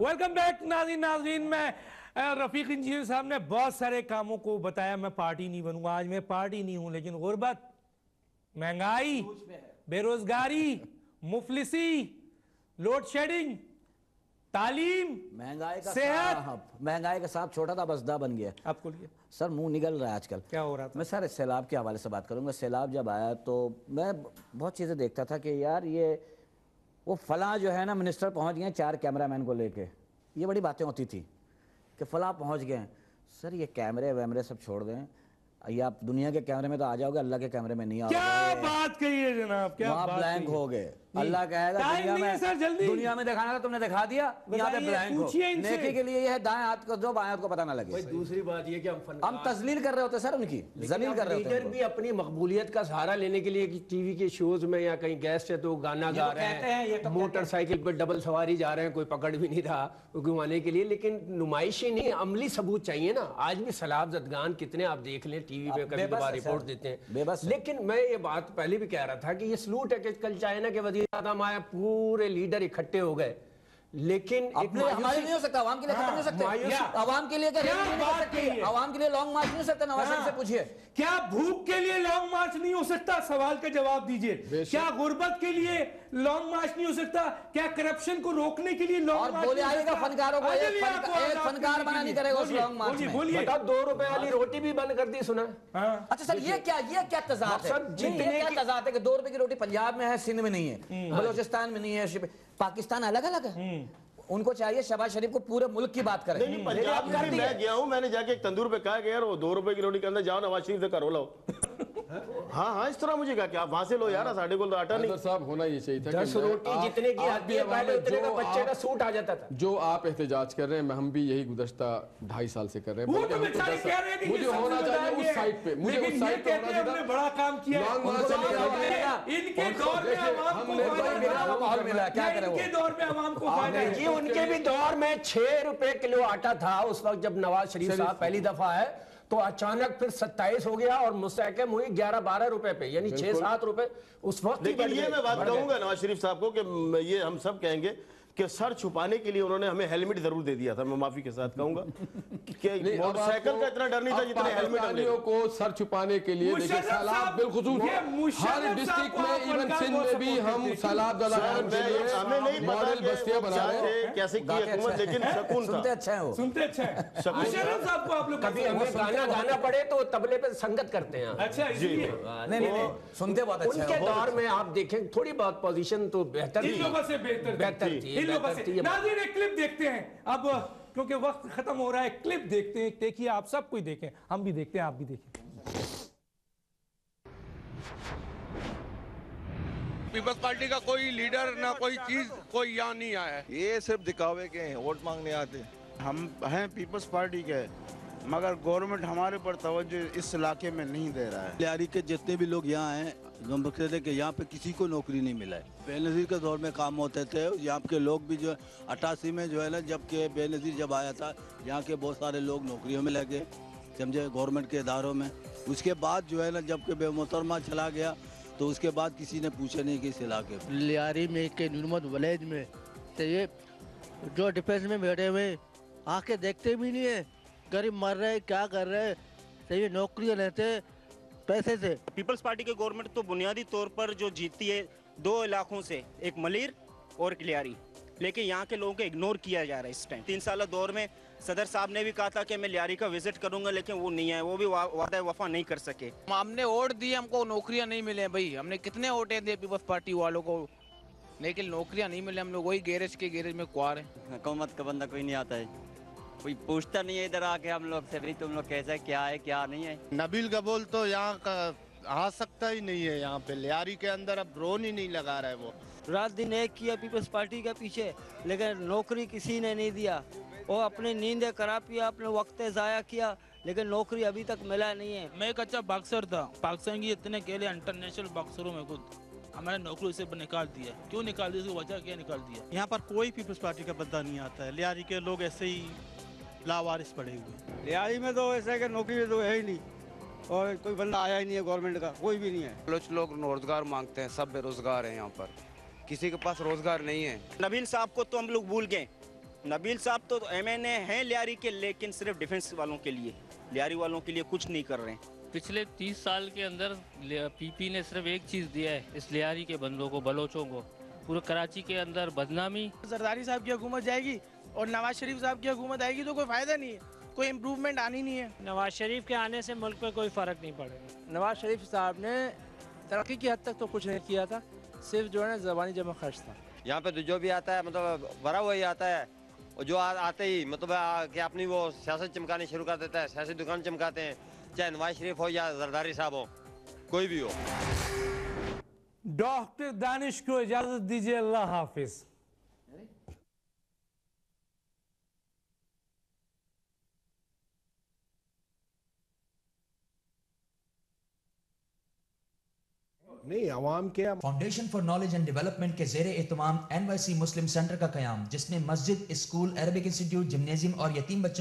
Welcome back नाज़रीन। मैं Rafiq engineer साहब ने बहुत सारे कामों को बताया। मैं पार्टी नहीं बनूंगा, आज मैं पार्टी नहीं हूं, लेकिन गुर्बत, महंगाई, बेरोजगारी, मुफलिसी, लोड शेडिंग, तालीम, महंगाई का सांप छोटा था बस दा बन गया। आप बोलिए सर, मुंह निकल रहा है आजकल। क्या हो रहा था? मैं सर सैलाब के हवाले से बात करूंगा। सैलाब जब आया तो मैं बहुत चीज़ें देखता था कि यार ये वो फलां जो है ना मिनिस्टर पहुंच गए 4 कैमरामैन को लेके, ये बड़ी बातें होती थी कि फलां पहुंच गए। सर ये कैमरे वैमरे सब छोड़ दें, ये आप दुनिया के कैमरे में तो आ जाओगे, अल्लाह के कैमरे में नहीं आओगे। क्या बात कही है जनाब, क्या वहाँ ब्लैंक हो गए। अल्लाह कहेगा दुनिया में दिखाना था तुमने दिखा दिया, यहाँ पे ब्लैंक हो। नेकी के लिए ये है दाएं हाथ को दो, बाएं हाथ को पता ना लगे। दूसरी बात ये कि हम तजलील कर रहे होते सर, उनकी जलील कर रहे होते। लीडर भी अपनी मकबूलियत का सहारा लेने के लिए टीवी के शोज में या कहीं गेस्ट है तो गाना गा रहे हैं, मोटरसाइकिल पर डबल सवारी जा रहे हैं, कोई पकड़ भी नहीं रहा घुमाने के लिए। लेकिन नुमाइशी नहीं, अमली सबूत चाहिए ना। आज भी सैलाब ज़दगान कितने आप देख लें टीवी पे, कभी कभार रिपोर्ट देते हैं। लेकिन मैं ये बात पहले भी कह रहा था कि ये सलूट है कि कल चाइना के वज़ीर आज़म आए, पूरे लीडर इकट्ठे हो गए, लेकिन हमारे नहीं हो सकता, आवाम के लिए खत्म नहीं हो सकते। आवाम के लिए क्या, आवाम के लिए लॉन्ग मार्च नहीं हो सकता? नवाज शरीफ से पूछिए, क्या भूख के लिए लॉन्ग मार्च नहीं हो सकता? सवाल का जवाब दीजिए। क्या गुर्बत के लिए लॉन्ग मार्च नहीं हो सकता? क्या करप्शन को रोकने के लिए लॉन्ग मार्च? बोले आएगा फनकारों को, एक फनकार बना नहीं करेगा उस लॉन्ग मार्च में। बोलिए, 2 रुपए वाली रोटी भी बंद कर दी, सुना? अच्छा सर, ये क्या तजाद है? क्या तजाद है कि 2 रुपए की रोटी पंजाब में है, सिंध में नहीं है, बलोचिस्तान में नहीं है, पाकिस्तान अलग अलग है। उनको चाहिए शहबाज शरीफ को पूरे मुल्क की बात करें। नहीं, पंजाब में मैं गया हूं, मैंने जाके एक तंदूर पे कहा कि यार वो 2 रुपए की रोटी के अंदर जाओ नवाज शरीफ से करो लो। हाँ, इस तरह मुझे कहा कि आप वहां से लो यार, साढ़े को आटा नहीं। साहब होना ये चाहिए था 10 रोटी जितने की आती है पहले उतने का बच्चे का सूट आ जाता था। जो आप एहतजाज कर रहे हैं, हम भी यही गुज़श्ता 2.5 साल से कर रहे हैं। वो तो बेचारे कह रहे हैं कि मुझे होना चाहिए उस साइड पे, मुझे उस साइड पे होना चाहिए। बड़ा काम किया है इनके दौर में, आवाम को माहौल मिला, क्या करें? इनके दौर में आवाम को फायदा है। उनके भी दौर में 6 रुपए किलो आटा था उस वक्त जब नवाज शरीफ साहब पहली दफा है, तो अचानक फिर 27 हो गया और मुस्तहकम हुई 11-12 रुपए पे, यानी 6-7 रुपए उस वक्त। लेकिन ये मैं बात कहूंगा नवाज शरीफ साहब को कि ये हम सब कहेंगे कि सर छुपाने के लिए उन्होंने हमें हेलमेट जरूर दे दिया था। मैं माफी के साथ कहूंगा कि मोटरसाइकिल का इतना डर नहीं था जितना हेलमेट को सर छुपाने के लिए। देखिए सैलाब बिलखुसूस हर डिस्ट्रिक्ट में, इवन सिंध में भी हम सैलाब हमें नहीं मॉडल बस्तियां बना रहे हैं। कैसे की हुकूमत, लेकिन सुकून था। सुनते अच्छा है वो, सुनते अच्छा है। मुशर्रफ साहब को आप लोग कभी हमें गाना गाना पड़े तो तबले पे संगत करते हैं। अच्छा, इसलिए नहीं सुनते बहुत अच्छा है। उनके दौर में आप देखें थोड़ी बहुत पोजीशन तो बेहतर इन लोगों से बेहतर थी। नाज़रीन एक क्लिप देखते हैं अब, क्योंकि वक्त खत्म हो रहा है। क्लिप देखते हैं, देखिए, आप सब कोई देखें, हम भी देखते हैं, आप भी देखें। पीपल्स पार्टी का कोई लीडर ना कोई चीज कोई यहाँ नहीं आया है। ये सिर्फ दिखावे के हैं, वोट मांगने आते। हम हैं पीपल्स पार्टी के, मगर गवर्नमेंट हमारे पर तवज्जो इस इलाके में नहीं दे रहा है। लियारी के जितने भी लोग यहाँ हैं, मकसद है कि यहाँ पे किसी को नौकरी नहीं मिला है। बेनज़ीर के दौर में काम होते थे, यहाँ के लोग भी जो 88 में जो है ना, जबकि बेनज़ीर जब आया था, यहाँ के बहुत सारे लोग नौकरियों में लगे, समझे, गवर्नमेंट के इदारों में। उसके बाद जो है ना, जबकि बेमोहतरमा चला गया तो उसके बाद किसी ने पूछा नहीं कि इस इलाके में लियारी में के नुरमत विलेज में तो ये जो डिफेंस में बैठे हुए आके देखते भी नहीं है, गरीब मर रहे, क्या कर रहे हैं, सही नौकरियां लेते पैसे से। पीपल्स पार्टी के गवर्नमेंट तो बुनियादी तौर पर जो जीतती है 2 इलाकों से, एक मलिर और लियारी, लेकिन यहाँ के लोगों को इग्नोर किया जा रहा है इस टाइम। 3 साल दौर में सदर साहब ने भी कहा था कि मैं लियारी का विजिट करूंगा, लेकिन वो नहीं है, वो भी वादा वफा नहीं कर सके। हमने वोट दिए, हमको नौकरियां नहीं मिले भाई। हमने कितने वोटे दिए पीपल्स पार्टी वालों को, लेकिन नौकरियां नहीं मिले। हम लोग वही गैरेज में कुआर है। हुकूमत का बंदा कोई नहीं आता है, कोई पूछता नहीं है इधर आके हम लोग से भी तुम लोग कैसा है, क्या है क्या नहीं है। नबील कबूल तो यहाँ का आ सकता ही नहीं है। यहाँ पे लियारी के अंदर अब ड्रोन ही नहीं लगा रहा है। वो रात दिन एक किया पीपल्स पार्टी के पीछे, लेकिन नौकरी किसी ने नहीं दिया। वो अपनी नींदें खराब किया, अपने वक्त ज़ाया किया, लेकिन नौकरी अभी तक मिला नहीं है। मैं एक अच्छा बॉक्सर था, पाकिस्तान की इतने खेले इंटरनेशनल बॉक्सरों में खुद हमारे नौकरी से निकाल दिया। क्यों निकाल दिया, वजह क्या निकाल दिया? यहाँ पर कोई पीपल्स पार्टी का बंदा नहीं आता है। लियारी के लोग ऐसे ही लावारिस पड़े हुए। लियारी में तो ऐसा है कि नौकरी तो है ही नहीं, और कोई बंदा आया ही नहीं है गवर्नमेंट का, कोई भी नहीं है। कुछ लोग रोजगार मांगते हैं, सब बेरोजगार हैं यहाँ पर, किसी के पास रोजगार नहीं है। नबील साहब को तो हम लोग भूल गए, नबील साहब तो MNA हैं लियारी के, लेकिन सिर्फ डिफेंस वालों के लिए, लियारी वालों के लिए कुछ नहीं कर रहे हैं। पिछले 30 साल के अंदर PP ने सिर्फ एक चीज़ दिया है इस लियारी के बंदों को, बलोचों को, पूरे कराची के अंदर बदनामी। जरदारी साहब की हुकूमत जाएगी और नवाज शरीफ साहब की हुकूमत आएगी तो कोई फायदा नहीं है, कोई इम्प्रूवमेंट आनी नहीं है। नवाज शरीफ के आने से मुल्क पे कोई फ़र्क नहीं पड़ेगा। नवाज शरीफ साहब ने तरक्की की हद तक तो कुछ नहीं किया था, सिर्फ जो है ना ज़बानी जमा खर्च था। यहाँ पे तो जो भी आता है मतलब भरा वही आता है, और जो आते ही मतलब कि अपनी वो सियासत चमकानी शुरू कर देता है, सियासी दुकान चमकाते हैं, चाहे नवाज शरीफ हो या जरदारी साहब हो, कोई भी हो। डॉक्टर दानिश को इजाजत दीजिए, अल्लाह हाफिज। नहीं आवाम के foundation for knowledge and development के ज़ेरे एहतमाम NYC मुस्लिम सेंटर का क़याम, जिसमें मस्जिद, स्कूल, अरबिक इंस्टीट्यूट, जिम्नेजियम और यतीम बच्चों